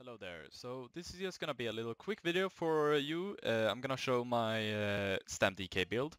Hello there. So this is just gonna be a little quick video for you. I'm gonna show my Stamdk build.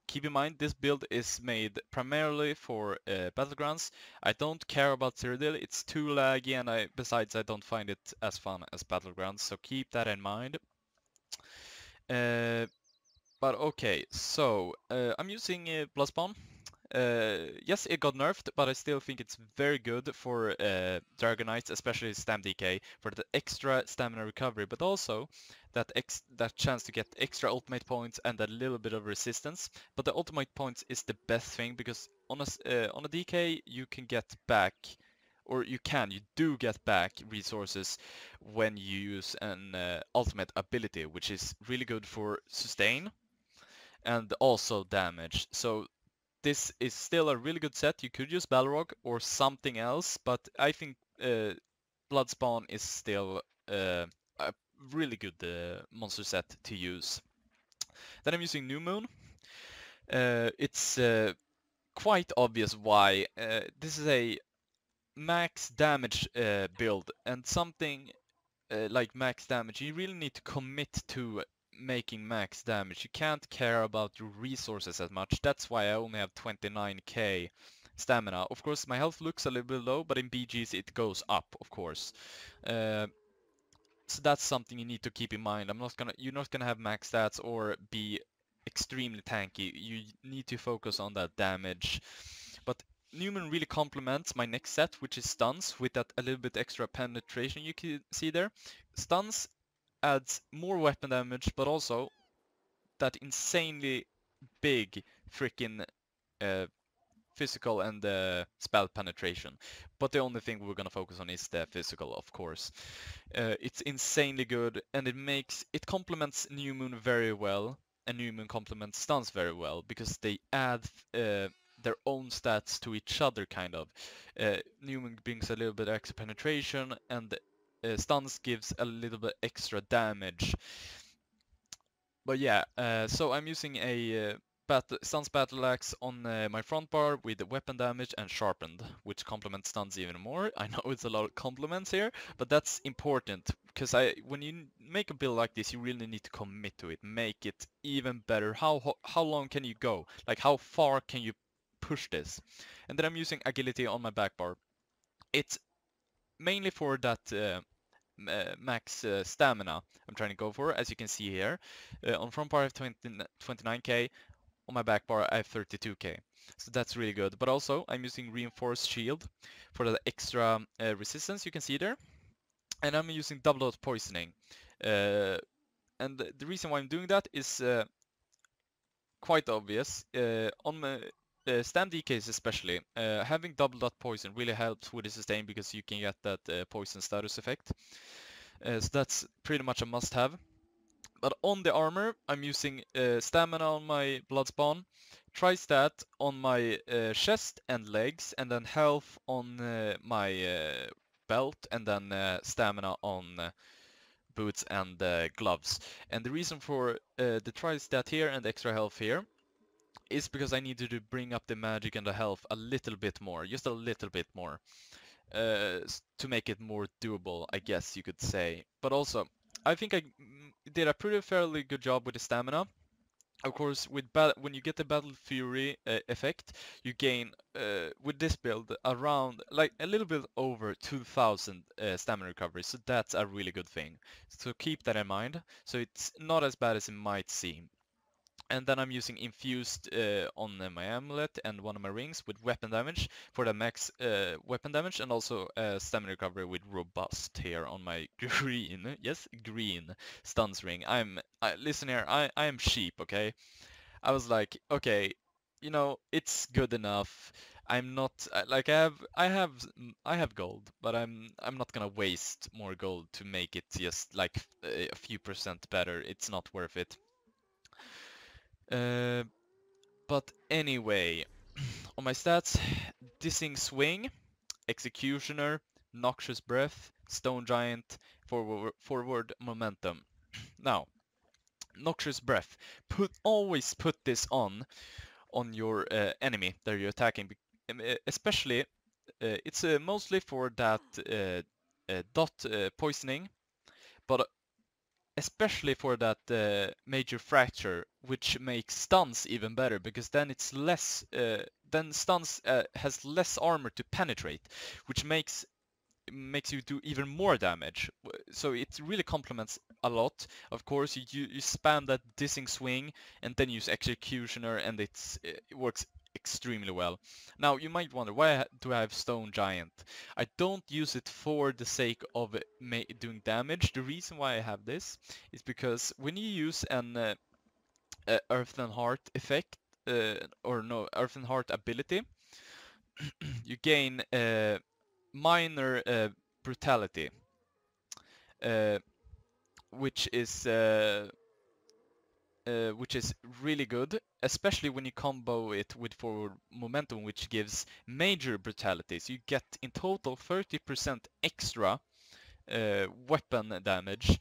Keep in mind this build is made primarily for Battlegrounds. I don't care about Cyrodiil, it's too laggy and besides I don't find it as fun as Battlegrounds, so keep that in mind. But okay, so I'm using Bloodspawn. Yes, it got nerfed, but I still think it's very good for Dragon Knights, especially Stamdk, for the extra stamina recovery, but also that chance to get extra ultimate points and a little bit of resistance. But the ultimate points is the best thing because on a DK you can get back, or you do get back resources when you use an ultimate ability, which is really good for sustain and also damage. So this is still a really good set. You could use Balrog or something else, but I think Bloodspawn is still a really good monster set to use. Then I'm using New Moon. It's quite obvious why. This is a max damage build, and something like max damage, you really need to commit to making max damage. You can't care about your resources as much. That's why I only have 29k stamina. Of course, my health looks a little bit low, but in BGs it goes up, of course. So that's something you need to keep in mind. You're not gonna have max stats or be extremely tanky. You need to focus on that damage. But Newman really complements my next set, which is stuns, with that a little bit extra penetration you can see there. Stuns adds more weapon damage, but also that insanely big freaking physical and spell penetration. But the only thing we're gonna focus on is the physical, of course. It's insanely good, and it complements New Moon very well, and New Moon complements stuns very well because they add their own stats to each other, kind of. New Moon brings a little bit extra penetration, and stuns gives a little bit extra damage. But yeah, so I'm using a stuns battle axe on my front bar with the weapon damage and sharpened, which complements stuns even more. I know it's a lot of compliments here, but that's important because when you make a build like this, you really need to commit to it, make it even better. How long can you go? Like how far can you push this? And then I'm using agility on my back bar. It's mainly for that max stamina I'm trying to go for, as you can see here. On front bar I have 29k, on my back bar I have 32k. So that's really good. But also I'm using reinforced shield for the extra resistance you can see there. And I'm using double dot poisoning. And the reason why I'm doing that is quite obvious. On my Stamdk especially, having double dot poison really helps with the sustain because you can get that poison status effect. So that's pretty much a must-have. But on the armor, I'm using stamina on my Bloodspawn, Tri-stat on my chest and legs, and then health on my belt, and then stamina on boots and gloves. And the reason for the Tri-stat here and the extra health here is because I needed to bring up the magic and the health a little bit more, just a little bit more, to make it more doable, I guess you could say. But also, I think I did a pretty fairly good job with the stamina. Of course, when you get the Battle Fury effect, you gain, with this build, around, like, a little bit over 2000 stamina recovery, so that's a really good thing. So keep that in mind. So it's not as bad as it might seem. And then I'm using infused on my amulet and one of my rings with weapon damage for the max weapon damage, and also stamina recovery with robust here on my green, yes, green stuns ring. Listen here, I am cheap, okay? I was like, okay, it's good enough. I'm not like I have gold, but I'm not gonna waste more gold to make it just like a few percent better. It's not worth it. Uh, but anyway, on my stats, Dissing Swing, Executioner, Noxious Breath, Stone Giant, forward Momentum. Now, Noxious Breath. Always put this on your enemy that you're attacking, especially it's mostly for that dot poisoning, but especially for that major fracture, which makes stuns even better, because then it's less, then stuns has less armor to penetrate, which makes you do even more damage. So it really complements a lot. Of course, you spam that dissing swing and then use executioner, and it works extremely well. Now you might wonder, why do I have Stone Giant? I don't use it for the sake of doing damage. The reason why I have this is because when you use an Earthen Heart effect, or no, Earthen Heart ability, you gain minor brutality, uh, which is really good, especially when you combo it with forward momentum, which gives major brutality. So you get in total 30% extra weapon damage.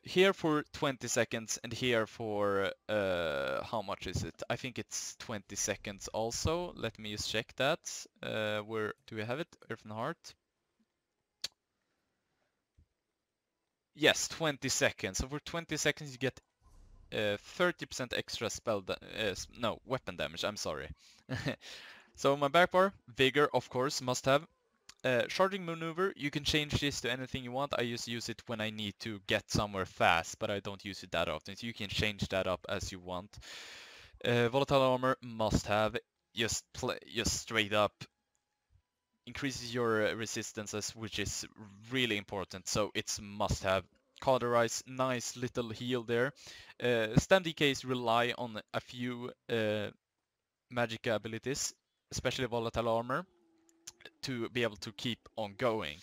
Here for 20 seconds, and here for how much is it? I think it's 20 seconds also. Let me just check that. Where do we have it? Earthen Heart. Yes, 20 seconds. So for 20 seconds you get 30% extra weapon damage, I'm sorry. So my back bar, Vigor, of course, must have. Charging maneuver, you can change this to anything you want. I just use it when I need to get somewhere fast, but I don't use it that often, so you can change that up as you want. Volatile armor, must have. Just straight up increases your resistances, which is really important, so it's must have. Cauterize, nice little heal there. Stamdks rely on a few magic abilities, especially volatile armor, to be able to keep on going.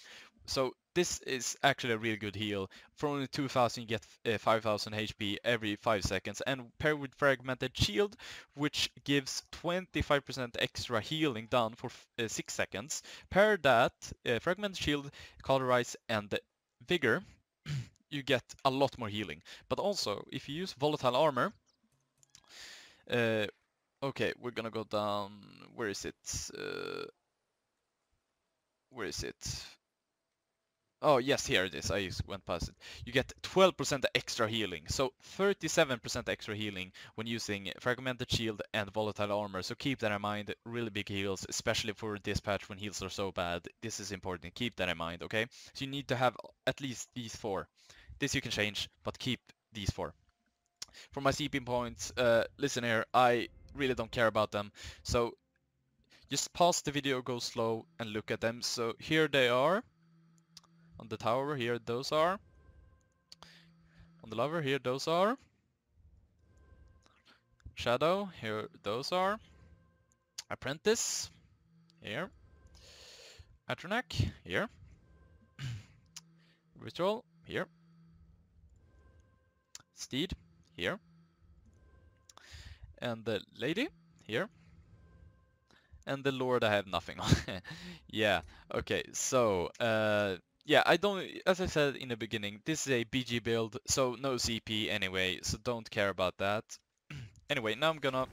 So this is actually a really good heal. For only 2000 you get 5000 HP every 5 seconds, and paired with Fragmented Shield, which gives 25% extra healing done for 6 seconds. Pair that, Fragmented Shield, Cauterize, and Vigor, you get a lot more healing. But also, if you use Volatile Armor, okay, we're gonna go down, where is it? Where is it? Oh, yes, here it is. I just went past it. You get 12% extra healing, so 37% extra healing when using Fragmented Shield and Volatile Armor. So keep that in mind. Really big heals, especially for Dispatch when heals are so bad. This is important. Keep that in mind, okay? So you need to have at least these 4. This you can change, but keep these 4. For my CP points, listen here, I really don't care about them. So just pause the video, go slow, and look at them. So here they are. On the tower, here those are. On the lover, here those are. Shadow, here those are. Apprentice, here. Atronak, here. Ritual, here. Steed, here. And the lady, here. And the lord I have nothing on. Yeah, okay, so yeah, I don't, as I said in the beginning, this is a BG build, so no CP anyway, so don't care about that. Anyway, now I'm gonna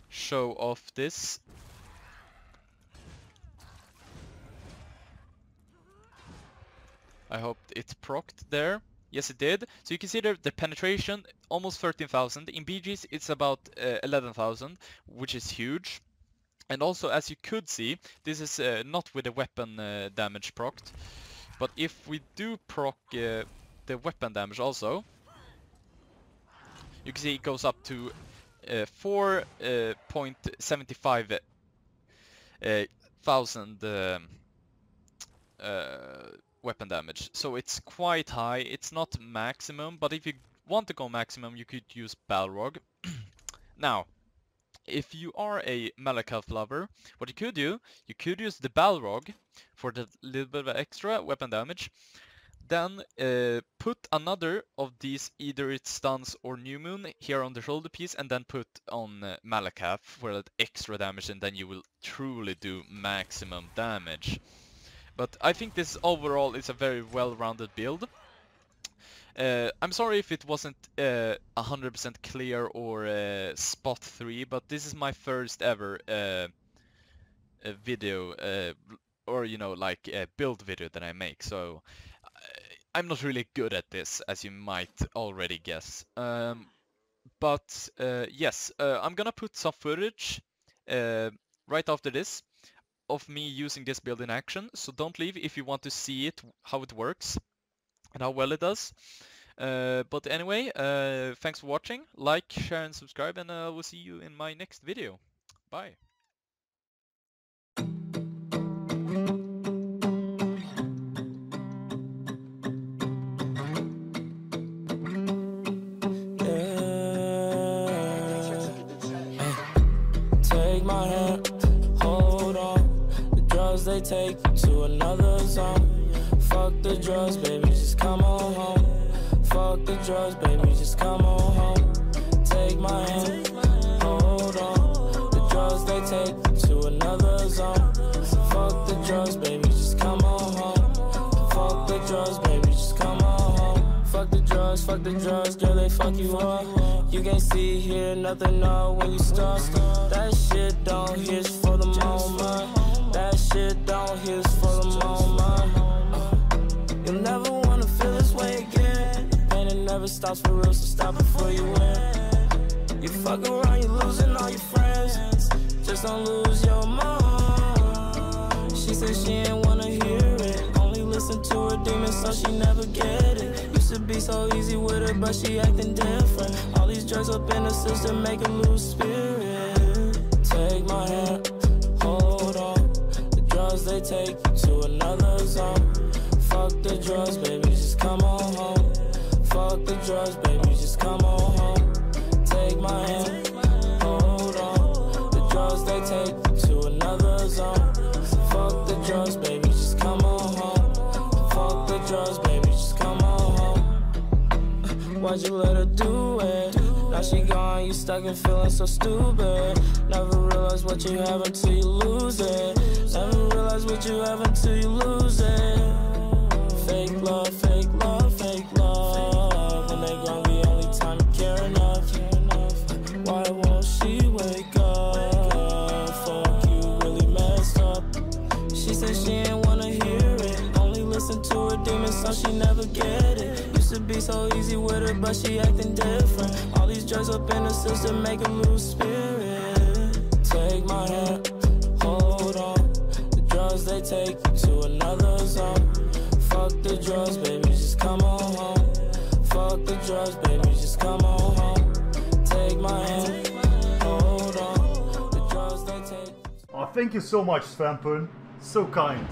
show off this. I hope it procced there. Yes, it did. So you can see the penetration, almost 13,000. In BGs, it's about 11,000, which is huge. And also, as you could see, this is not with the weapon damage procced. But if we do proc the weapon damage also, you can see it goes up to 4.75 thousand weapon damage. So it's quite high. It's not maximum, but if you want to go maximum, you could use Balrog. Now, if you are a Malakath lover, what you could do, you could use the Balrog for the little bit of extra weapon damage. Then put another of these, either it's stuns or new moon, here on the shoulder piece, and then put on Malakath for that extra damage, and then you will truly do maximum damage. But I think this overall is a very well-rounded build. I'm sorry if it wasn't 100% clear or spot 3, but this is my first ever video or you know, like a build video that I make. So I'm not really good at this, as you might already guess. But yes, I'm gonna put some footage right after this of me using this build in action. So don't leave if you want to see it, how it works and how well it does. But anyway, thanks for watching. Like, share, and subscribe, and we'll see you in my next video. Bye. Take my hand, hold on. The drugs, they take you to another zone. Fuck the drugs, baby, just come on home. Fuck the drugs, baby, just come on home. Take my hand, hold on. The drugs, they take you to another zone. Fuck the drugs, baby, just come on home. Fuck the drugs, baby, just come on home. Fuck the drugs, girl, they fuck you up. You can't see, hear nothing, no, when you start. That shit don't hit for the moment. That shit don't hit for the moment. You'll never wanna feel this way again. The pain, it never stops for real, so stop before you win. You fuck around, you're losing all your friends. Just don't lose your mind. She said she ain't wanna hear it. Only listen to her demons, so she never get it. Used to be so easy with her, but she acting different. All these drugs up in the system make her lose spirit. Take my hand, hold on. The drugs, they take you to another zone. Fuck the drugs, baby, just come on home. Fuck the drugs, baby, just come on home. Take my hand, hold on. The drugs, they take you to another zone. Fuck the drugs, baby, just come on home. Fuck the drugs, baby, just come on home. Why'd you let her do it? Now she gone, you stuck and feeling so stupid. Never realize what you have until you lose it. Never realize what you have until you lose it. Fake love, fake love, fake love. When they gone, the only time you care enough. Why won't she wake up? Fuck, you really messed up. She said she ain't wanna hear it. Only listen to her demons, so she never get it. Used to be so easy with her, but she acting different. All these drugs up in the system make her lose spirit. Take my hand, hold on. The drugs, they take you to another zone. Fuck the drugs, baby, just come on home. Fuck the drugs, baby, just come on home. Take my hand, hold on. The drugs, they take. Oh, thank you so much, Svampun. So kind.